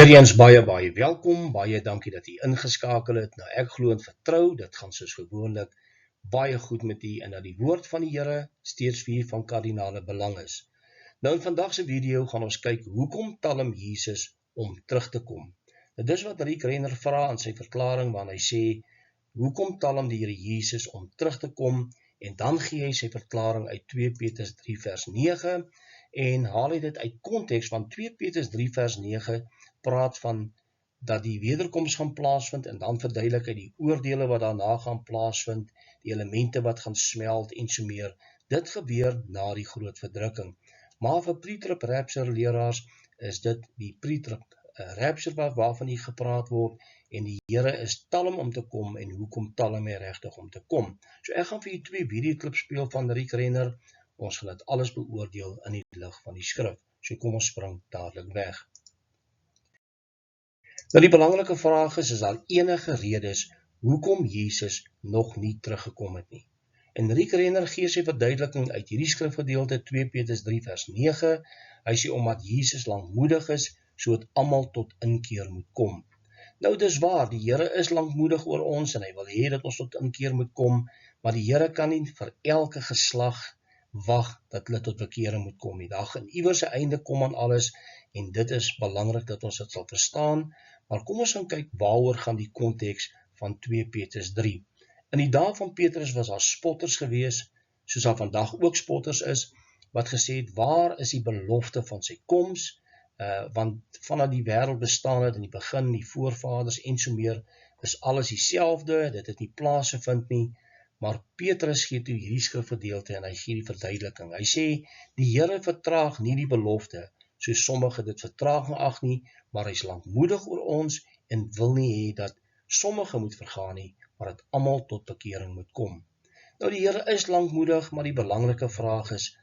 Weer eens baie welkom, baie dankie dat u ingeskakel het. Nou ek glo en vertrou, dit gaan soos gewoonlik baie goed met u en dat die woord van die Here steeds vir u van kardinale belang is. Nou in vandag se video gaan ons kyk hoekom talm Jesus om terug te kom. Nou dis wat Rick Renner vra in sy verklaring waarin hy sê, hoekom talm die Here Jesus om terug te kom, en dan gee hy sy verklaring uit 2 Petrus 3 vers 9 en haal hy dit uit konteks van 2 Petrus 3 vers 9 praat van dat die wederkoms gaan plaasvind en dan verduidelik hy die oordele wat daarna gaan plaasvind, die elemente wat gaan smelt en so meer. Dit gebeur na die groot verdrukking. Maar vir pre-trib rapture leraars is dit die pre-trib rapture waarvan hier gepraat word en die Here is talm om te kom en hoekom talm hy regtig om te kom. So ek gaan vir julle 2 videoklips speel van Rick Renner. Ons gaan dit alles beoordeel in die lig van die skrif. So kom ons spring dadelik weg. Nou die belangrike vraag is daar enige redes hoekom Jesus nog nie teruggekom het nie? En Rick Renner gee sy verduideliking uit hierdie skrifgedeelte 2 Petrus 3 vers 9. Hy sê omdat Jesus lankmoedig is, sodat almal tot inkeer moet kom. Nou dis waar, die Here is lankmoedig oor ons en hy wil hê dat ons tot inkeer moet kom, maar die Here kan nie vir elke geslag wag dat hulle tot bekering moet kom nie. Daar gaan iewers 'n einde kom aan alles en dit is belangrik dat ons dit sal verstaan. Maar kom ons gaan kyk waaroor gaan die konteks van 2 Petrus 3. In die dae van Petrus was daar spotters gewees, soos daar vandag ook spotters is, wat gesê het, waar is die belofte van sy koms? Want vanaf die wêreld bestaan het in die begin, die voorvaders en so meer, is alles dieselfde, dit het nie plaasgevind nie, maar Petrus gee toe hierdie skrifgedeelte en hy gee die verduideliking. Hy sê, die Here vertraag nie die belofte, soos sommige dit vertraging ag nie, maar hy is lankmoedig oor ons en wil nie hê dat sommige moet vergaan nie, maar dat almal tot bekering moet kom. Nou die Here is lankmoedig, maar die belangrike vraag is,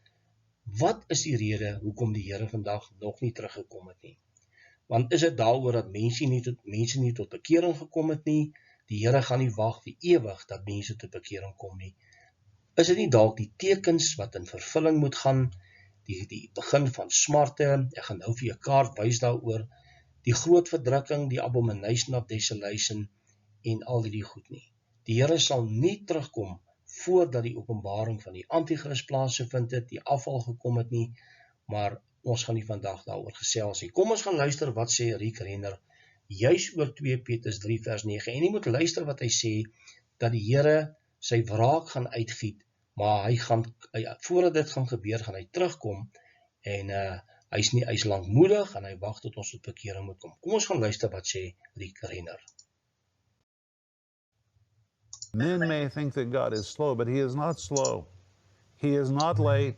wat is die rede hoekom die Here vandag nog nie teruggekom het nie? Want is dit daaroor dat mense nie tot bekering gekom het nie? Die Here gaan nie wag vir ewig dat mense tot bekering kom nie. Is dit nie dalk die tekens wat in vervulling moet gaan, die begin van smarte, ek gaan nou vir jou kaart wys daaroor, die groot verdrukking, die abomination of desolation en al die goed nie. Die Here sal nie terugkom voordat die openbaring van die antichrist plaasgevind het, die afval gekom het nie, maar ons gaan nie vandag daaroor gesels nie. Kom ons gaan luister wat sê Rick Renner, juis oor 2 Petrus 3 vers 9, en jy moet luister wat hy sê, dat die Here sy wraak gaan uitgiet, maar voordat dit gaan gebeur, gaan hy terugkom, en hy is lankmoedig, en hy wag tot ons tot bekering moet kom. Kom ons gaan luister wat sê Rick Renner. Men may think that God is slow, but he is not slow. He is not late.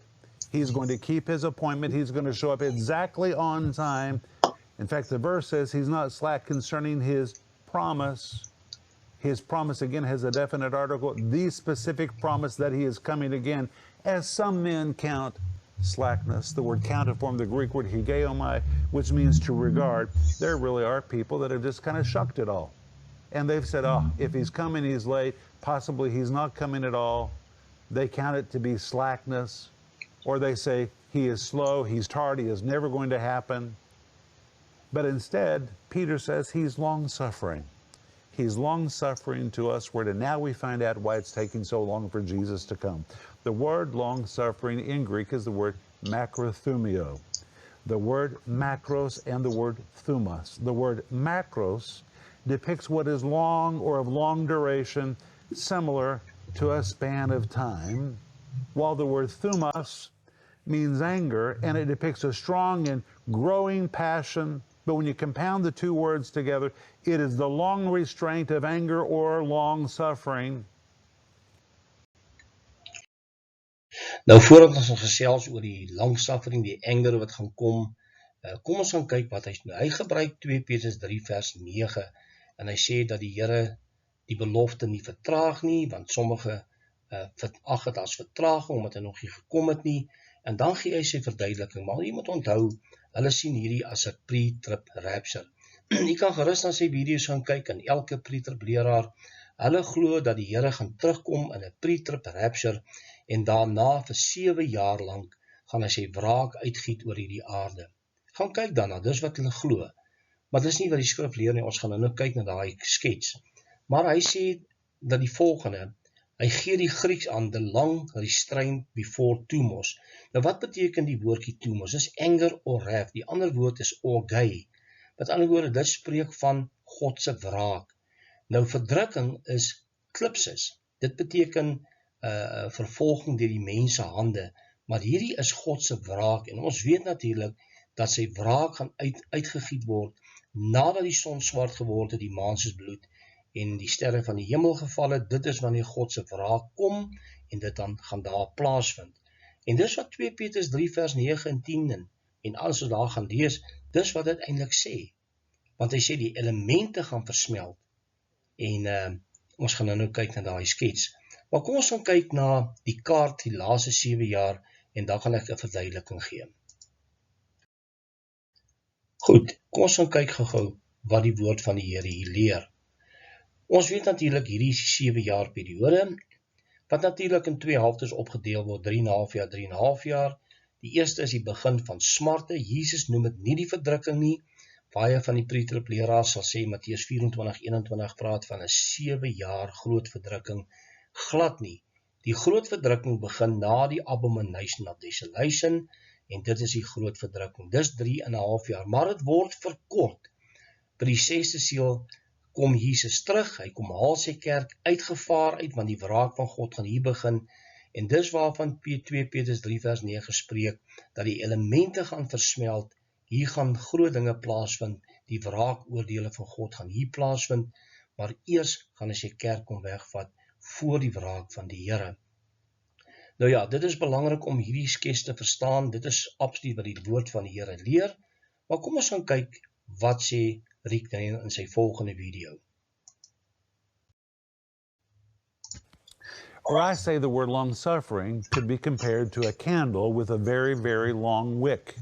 He's going to keep his appointment. He's going to show up exactly on time. In fact, the verse says he's not slack concerning his promise. His promise, again, has a definite article. The specific promise that he is coming again, as some men count slackness. The word count is from the Greek word higeomai, which means to regard. There really are people that have just kind of shucked it all. And they've said, oh, if he's coming, he's late. Possibly he's not coming at all. They count it to be slackness. Or they say, he is slow, he's tardy, is never going to happen. But instead, Peter says he's long-suffering. He's long-suffering to us, where now we find out why it's taking so long for Jesus to come. The word long-suffering in Greek is the word makrothumio. The word makros and the word thumos. The word makros depicts what is long or of long duration, similar to a span of time, while the word thumos means anger, and it depicts a strong and growing passion. But when you compound the two words together, it is the long restraint of anger or long suffering. Nou voordat ons gesels oor die long suffering, die anger wat gaan kom, kom ons gaan kyk wat hy gebruik 2 Petrus 3 vers 9, en hy sê dat die Here die belofte nie vertraag nie, want sommige ag dit as vertraging, omdat hy nog nie gekom het nie, en dan gee hy sy verduideliking, maar jy moet onthou, hulle sien hierdie as 'n pre-trib rapture. Jy kan gerus na sy video's gaan kyk, en elke pre-trib leraar, hulle glo dat die Here gaan terugkom in 'n pre-trib rapture, en daarna vir 7 jaar lank gaan hy sy wraak uitgiet oor hierdie aarde. Gaan kyk daarna, dis wat hulle glo. Maar dis nie wat die skrif leer nie, ons gaan nou kyk na daai skets. Maar hy sê dat die volgende, hy gee die Grieks aan, the long restraint before thumos. Nou wat beteken die woordjie thumos? Dis anger or wrath, die ander woord is orgai. Met ander woorde, dit spreek van God se wraak. Nou verdrukking is klipsis, dit beteken vervolging deur die mense hande, maar hierdie is God se wraak, en ons weet natuurlik dat sy wraak gaan uitgegiet word, nadat die son swart geword het, die maan soos bloed, en die sterre van die hemel geval het. Dit is wanneer God se wraak kom, en dit dan gaan daar plaasvind. En dis wat 2 Petrus 3 vers 9 en 10 en alles wat daar gaan lees, dis wat dit eintlik sê. Want hy sê die elemente gaan versmelt, en ons gaan nou kyk na daai skets. Maar kom ons gaan kyk na die kaart die laaste 7 jaar, en dan gaan ek 'n verduideliking gee. Goed, kom ons gaan kyk gou-gou wat die woord van die Here hier leer. Ons weet natuurlik hierdie is die 7 jaar periode, wat natuurlik in 2 helftes opgedeel word, 3,5 jaar, 3,5 jaar. Die eerste is die begin van smarte. Jesus noem dit nie die verdrukking nie. Baie van die preterleraars sal sê Matteus 24:21 praat van 'n 7 jaar groot verdrukking. Glad nie. Die groot verdrukking begin na die abomination of desolation, en dit is die groot verdrukking. Dis 3,5 jaar, maar dit word verkort. By die 6de seël kom Jesus terug, hy kom haal sy kerk uitgevaar uit, want die wraak van God gaan hier begin, en dis waarvan 2 Petrus 3 vers 9 spreek, dat die elemente gaan versmelt, hier gaan groot dinge plaasvind, die wraakoordele van God gaan hier plaasvind, maar eers gaan hy sy kerk kom wegvat, voor die wraak van die Here. Nou ja, dit is belangrik om hierdie skets te verstaan, dit is absoluut wat die woord van die Here leer, maar kom ons gaan kyk, wat sê Rick in sy volgende video. Or I say the word long-suffering could be compared to a candle with a very, very long wick.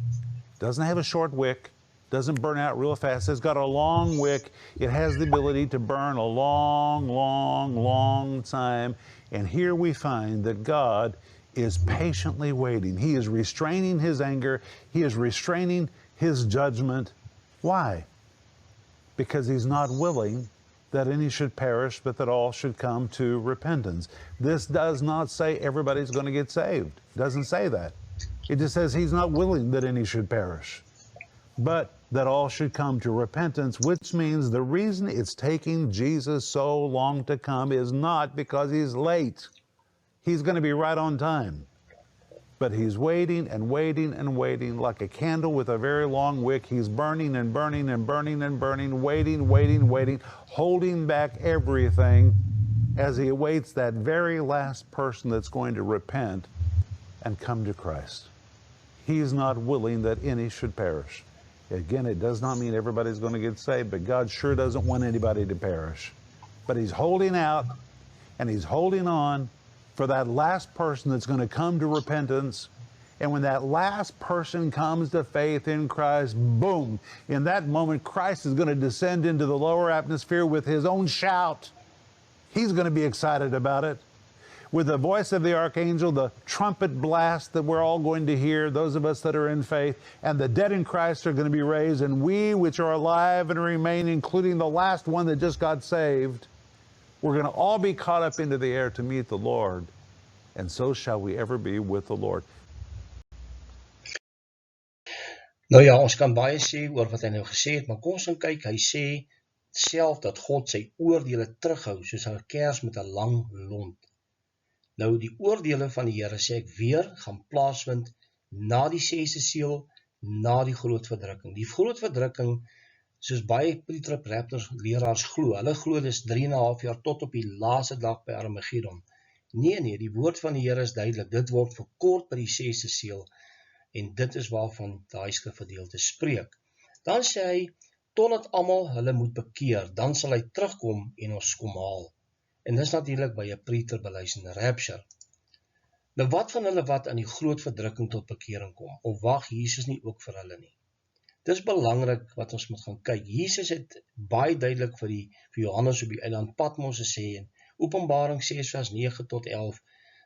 Doesn't have a short wick, doesn't burn out real fast. It's got a long wick. It has the ability to burn a long, long, long time. And here we find that God is patiently waiting. He is restraining his anger. He is restraining his judgment. Why? Because he's not willing that any should perish, but that all should come to repentance. This does not say everybody's going to get saved. It doesn't say that. It just says he's not willing that any should perish, but that all should come to repentance, which means the reason it's taking Jesus so long to come is not because he's late. He's going to be right on time. But he's waiting and waiting and waiting, like a candle with a very long wick. He's burning and burning and burning and burning, waiting, waiting, waiting, holding back everything as he awaits that very last person that's going to repent and come to Christ. He's not willing that any should perish. Again, it does not mean everybody's going to get saved, but God sure doesn't want anybody to perish. But he's holding out and he's holding on for that last person that's going to come to repentance. And when that last person comes to faith in Christ, boom, in that moment, Christ is going to descend into the lower atmosphere with his own shout. He's going to be excited about it. With the voice of the archangel, the trumpet blast that we're all going to hear, those of us that are in faith, and the dead in Christ are going to be raised, and we which are alive and remain, including the last one that just got saved, we're going to all be caught up into the air to meet the Lord, and so shall we ever be with the Lord. Nou ja, ons kan baie sê oor wat hy nou gesê het, maar kom ons kyk, hy sê self dat God sy oordeele terughou, soos 'n kers met 'n lang lont. Nou die oordeele van die Here, sê ek weer, gaan plaasvind na die 6de seël, na die groot verdrukking. Die groot verdrukking, soos baie preterleraars glo, hulle glo dis 3,5 jaar tot op die laaste dag by Armageddon. Nee, die woord van die Here is duidelik, dit word verkort by die 6de seël, en dit is waarvan daai skrifgedeelte spreek. Dan sê hy, totdat almal hulle moet bekeer, dan sal hy terugkom en ons kom haal. En dis natuurlik by 'n preterbeleid en rapture. Nou wat van hulle wat aan die groot verdrukking tot bekering kom, of wag Jesus nie ook vir hulle nie? Dis belangrik wat ons moet gaan kyk. Jesus het baie duidelik vir Johannes op die eiland Patmos gesê in Openbaring 6 vers 9 tot 11,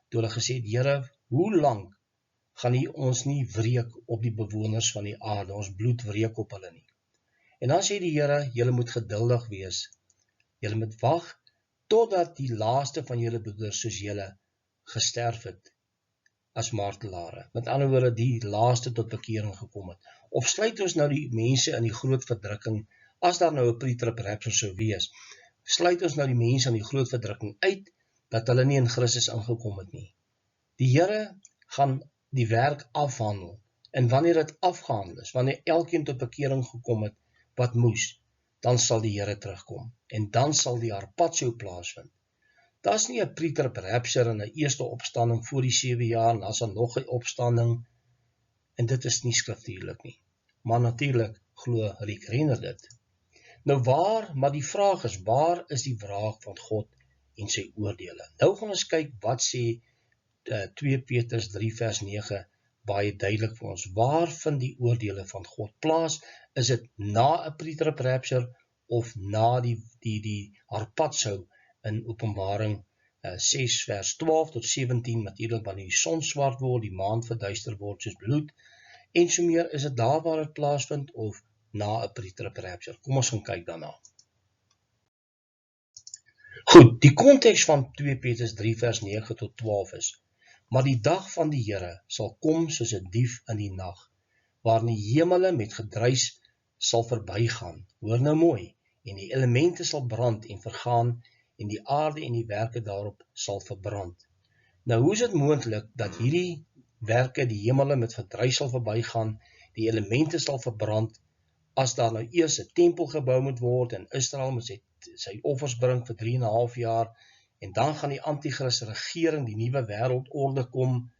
toe hulle gesê het, Here, hoe lank gaan U ons nie wreek op die bewoners van die aarde, ons bloed wreek op hulle nie? En dan sê die Here, julle moet geduldig wees. Julle moet wag totdat die laaste van julle broeders soos julle gesterf het as martelare. Met ander woorde, die laaste tot bekering gekom het. Of sluit ons nou die mense in die groot verdrukking, as daar nou 'n pre-trib rapture sou wees, sluit ons nou die mense in die groot verdrukking uit, dat hulle nie in Christus ingekom het nie. Die Here gaan die werk afhandel, en wanneer dit afgehandel is, wanneer elkeen tot bekering gekom het, wat moes, dan sal die Here terugkom, en dan sal die harpatsou plaasvind. Daar is nie 'n pre-trib rapture en 'n eerste opstanding voor die 7 jaar, en dan is daar nog 'n opstanding, en dit is nie skriftuurlik nie. Maar natuurlik glo Rick Renner dit. Nou maar die vraag is, waar is die wraak van God en sy oordeele? Nou gaan ons kyk wat sê 2 Petrus 3 vers 9 baie duidelik vir ons. Waar vind die oordeele van God plaas? Is dit na 'n pre-trib rapture of na die harpatsou in Openbaring 6 vers 12 tot 17, natuurlik wanneer die son swart word, die maan verduister word soos bloed, en so meer, is dit daar waar dit plaasvind of na 'n pre-trib rapture? Kom ons gaan kyk daarna. Goed, die konteks van 2 Petrus 3 vers 9 tot 12 is, maar die dag van die Here sal kom soos 'n dief in die nag, waarin die hemele met gedruis sal verbygaan. Hoor nou mooi, en die elemente sal brand en vergaan, en die aarde en die werke daarop sal verbrand. Nou, hoe is dit moontlik dat hierdie werke, die hemele met gedruis sal verbygaan, die elemente sal verbrand, as daar nou eers 'n tempel gebou moet word, en Israel moet sy offers bring vir 3,5 jaar, en dan gaan die antichrist regering, die nuwe wêreldorde kom?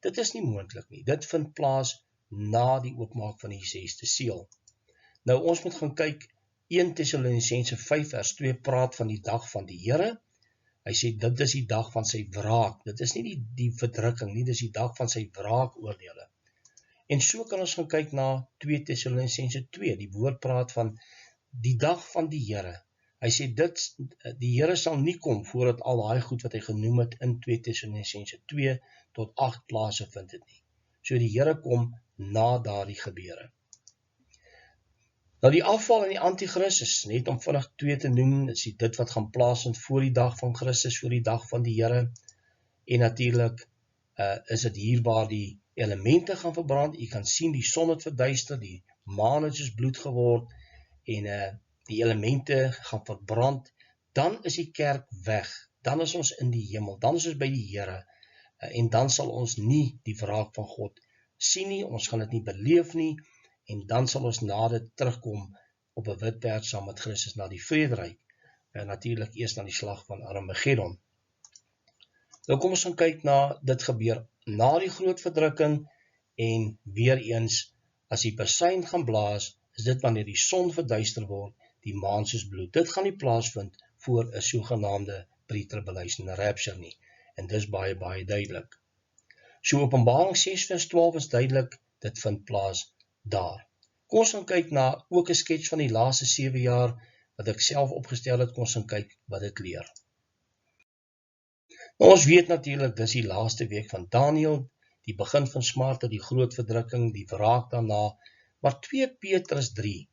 Dit is nie moontlik nie. Dit vind plaas na die oopmaak van die 6de seël. Nou, ons moet gaan kyk, 1 Tessalonisense 5 vers 2 praat van die dag van die Here. Hy sê, dit is die dag van sy wraak. Dit is nie die verdrukking nie, dit is die dag van sy wraakoordele. En so kan ons gaan kyk na 2 Tessalonisense 2. Die woord praat van die dag van die Here. Hy sê, die Here sal nie kom voordat al daai goed wat hy genoem het in 2 Tessalonisense 2 tot 8 plase vind het nie. So die Here kom na daardie gebeure. Nou die afval en die antichrist is net om vinnig 2 te noem, is dit wat gaan plaasvind voor die dag van Christus, voor die dag van die Here. En natuurlik is dit hier waar die elemente gaan verbrand. U kan sien die son het verduister, die maan het soos bloed geword, en die elemente gaan verbrand. Dan is die kerk weg, dan is ons in die hemel, dan is ons by die Here, en dan sal ons nie die wraak van God sien nie, ons gaan dit nie beleef nie, en dan sal ons na dit terugkom op 'n wit perd saam met Christus na die vrederyk, en natuurlik eers na die slag van Armageddon. Nou kom ons gaan kyk na, dit gebeur na die groot verdrukking, en weer eens, as die besuin gaan blaas, is dit wanneer die son verduister word, die maan soos bloed. Dit gaan nie plaasvind voor 'n sogenaamde pre-tribulation rapture nie, en dis baie duidelik. So Openbaring 6 vers 12 is duidelik, dit vind plaas daar. Kom ons gaan kyk na ook 'n skets van die laaste 7 jaar wat ek self opgestel het. Kom ons gaan kyk wat dit leer. Nou, ons weet natuurlik dis die laaste week van Daniël, die begin van smarte, die groot verdrukking, die wraak daarna, maar 2 Petrus 3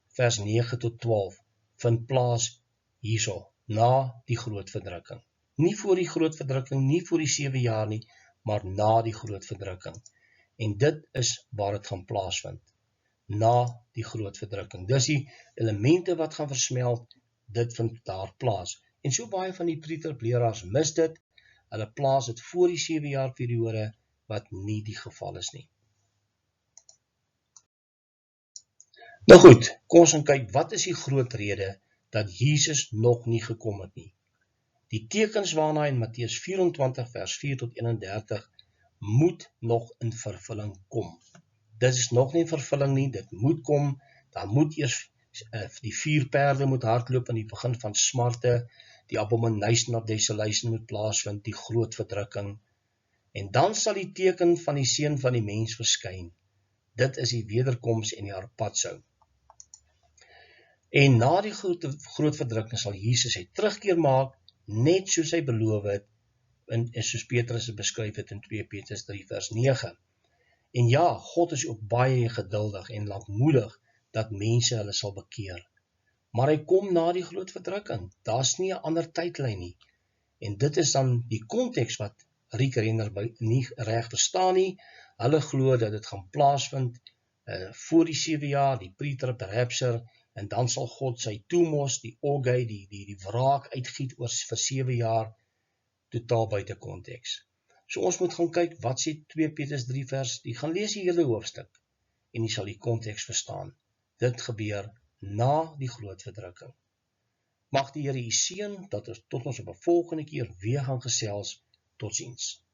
vers 9 tot 12 vind plaas hierso, na die groot verdrukking. Nie voor die groot verdrukking, nie voor die 7 jaar nie, maar na die groot verdrukking. En dit is waar dit gaan plaasvind, na die groot verdrukking. Dis die elemente wat gaan versmelt, dit vind daar plaas. En so baie van die pre-trib-leraars mis dit, hulle plaas dit voor die 7 jaar periode, wat nie die geval is nie. Nou goed, kom ons kyk, wat is die groot rede dat Jesus nog nie gekom het nie? Die tekens waarna in Matteus 24 vers 4 tot 31 moet nog in vervulling kom. Dit is nog nie in vervulling nie, dit moet kom, daar moet eers die 4 perde moet hardloop in die begin van smarte, die abomination of desolation moet plaasvind, die groot verdrukking, en dan sal die teken van die seun van die mens verskyn. Dit is die wederkoms en die harpatsou. En na die groot verdrukking sal Jesus sy terugkeer maak, net soos hy beloof het, en soos Petrus het beskryf het in 2 Petrus 3 vers 9. En ja, God is ook baie geduldig en lankmoedig, dat mense hulle sal bekeer. Maar hy kom na die groot verdrukking. Daar's nie 'n ander tydlyn nie. En dit is dan die konteks wat Rick Renner nie reg verstaan nie. Hulle glo dat dit gaan plaasvind voor die 7 jaar, die pre-trib rapture, en dan sal God sy toemos, die orgai, die wraak uitgiet vir 7 jaar, totaal buite konteks. So ons moet gaan kyk, wat sê 2 Petrus 3 vers, die gaan lees die hele hoofstuk, en jy sal die konteks verstaan. Dit gebeur na die groot verdrukking. Mag die Here u seën, dat ons tot ons op 'n volgende keer weer gaan gesels. Totsiens.